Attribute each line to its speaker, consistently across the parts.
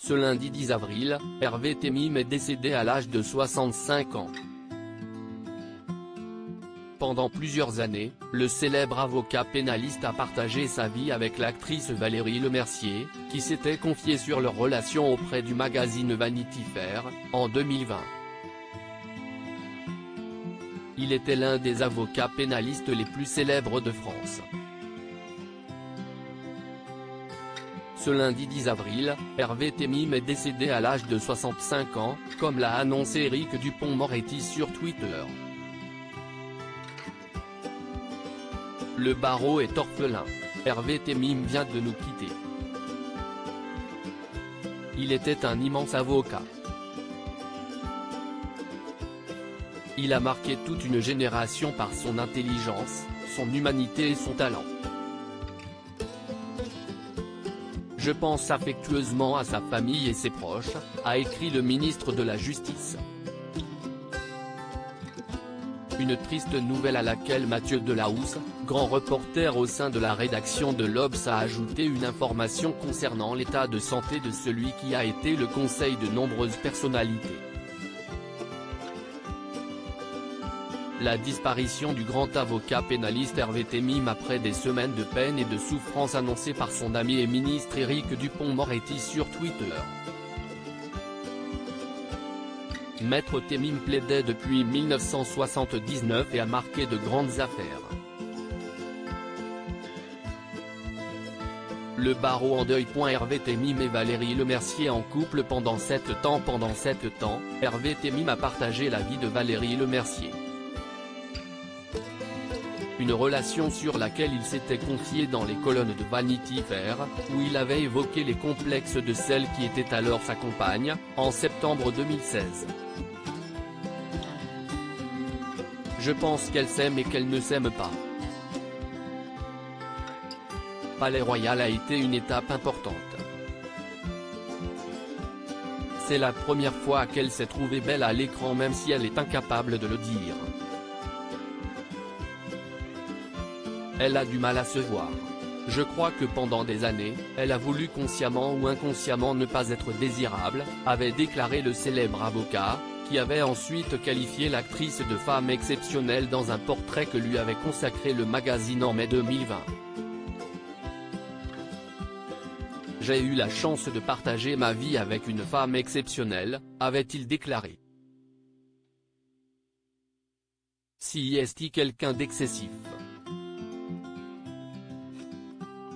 Speaker 1: Ce lundi 10 avril, Hervé Temim est décédé à l'âge de 65 ans. Pendant plusieurs années, le célèbre avocat pénaliste a partagé sa vie avec l'actrice Valérie Lemercier, qui s'était confiée sur leur relation auprès du magazine Vanity Fair, en 2020. Il était l'un des avocats pénalistes les plus célèbres de France. Ce lundi 10 avril, Hervé Temim est décédé à l'âge de 65 ans, comme l'a annoncé Éric Dupond-Moretti sur Twitter. Le barreau est orphelin. Hervé Temim vient de nous quitter. Il était un immense avocat. Il a marqué toute une génération par son intelligence, son humanité et son talent. Je pense affectueusement à sa famille et ses proches, a écrit le ministre de la Justice. Une triste nouvelle à laquelle Mathieu Delahousse, grand reporter au sein de la rédaction de l'Obs, a ajouté une information concernant l'état de santé de celui qui a été le conseil de nombreuses personnalités. La disparition du grand avocat pénaliste Hervé Temim après des semaines de peine et de souffrance annoncée par son ami et ministre Éric Dupond-Moretti sur Twitter. Maître Temim plaidait depuis 1979 et a marqué de grandes affaires. Le barreau en deuil. Hervé Temim et Valérie Lemercier en couple pendant 7 ans. Pendant 7 ans, Hervé Temim a partagé la vie de Valérie Lemercier. Une relation sur laquelle il s'était confié dans les colonnes de Vanity Fair, où il avait évoqué les complexes de celle qui était alors sa compagne, en septembre 2016. Je pense qu'elle s'aime et qu'elle ne s'aime pas. Palais Royal a été une étape importante. C'est la première fois qu'elle s'est trouvée belle à l'écran, même si elle est incapable de le dire. Elle a du mal à se voir. Je crois que pendant des années, elle a voulu consciemment ou inconsciemment ne pas être désirable, avait déclaré le célèbre avocat, qui avait ensuite qualifié l'actrice de femme exceptionnelle dans un portrait que lui avait consacré le magazine en mai 2020. J'ai eu la chance de partager ma vie avec une femme exceptionnelle, avait-il déclaré. Si est-il quelqu'un d'excessif?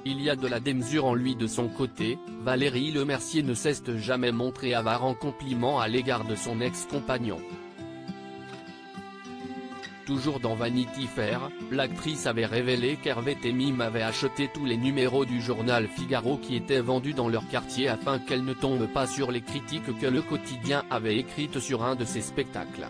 Speaker 1: Il y a de la démesure en lui. De son côté, Valérie Lemercier ne s'est jamais montrée avare en compliments à l'égard de son ex-compagnon. Toujours dans Vanity Fair, l'actrice avait révélé qu'Hervé Temim avait acheté tous les numéros du journal Figaro qui étaient vendus dans leur quartier afin qu'elle ne tombe pas sur les critiques que le quotidien avait écrites sur un de ses spectacles.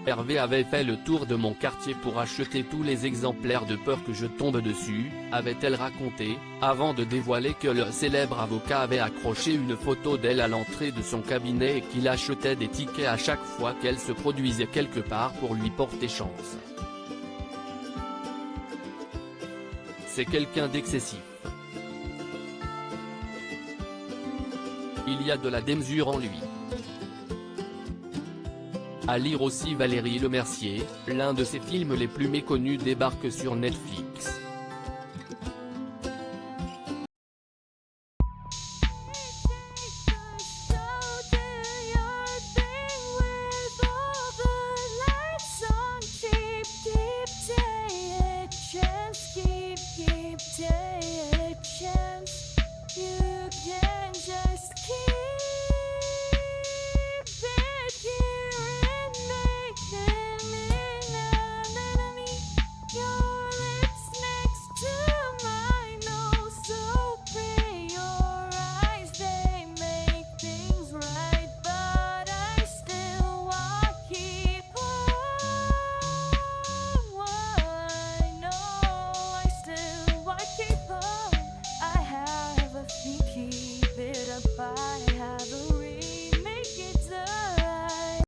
Speaker 1: Hervé avait fait le tour de mon quartier pour acheter tous les exemplaires de peur que je tombe dessus, avait-elle raconté, avant de dévoiler que le célèbre avocat avait accroché une photo d'elle à l'entrée de son cabinet et qu'il achetait des tickets à chaque fois qu'elle se produisait quelque part pour lui porter chance. C'est quelqu'un d'excessif. Il y a de la démesure en lui. À lire aussi Valérie Lemercier, l'un de ses films les plus méconnus débarque sur Netflix.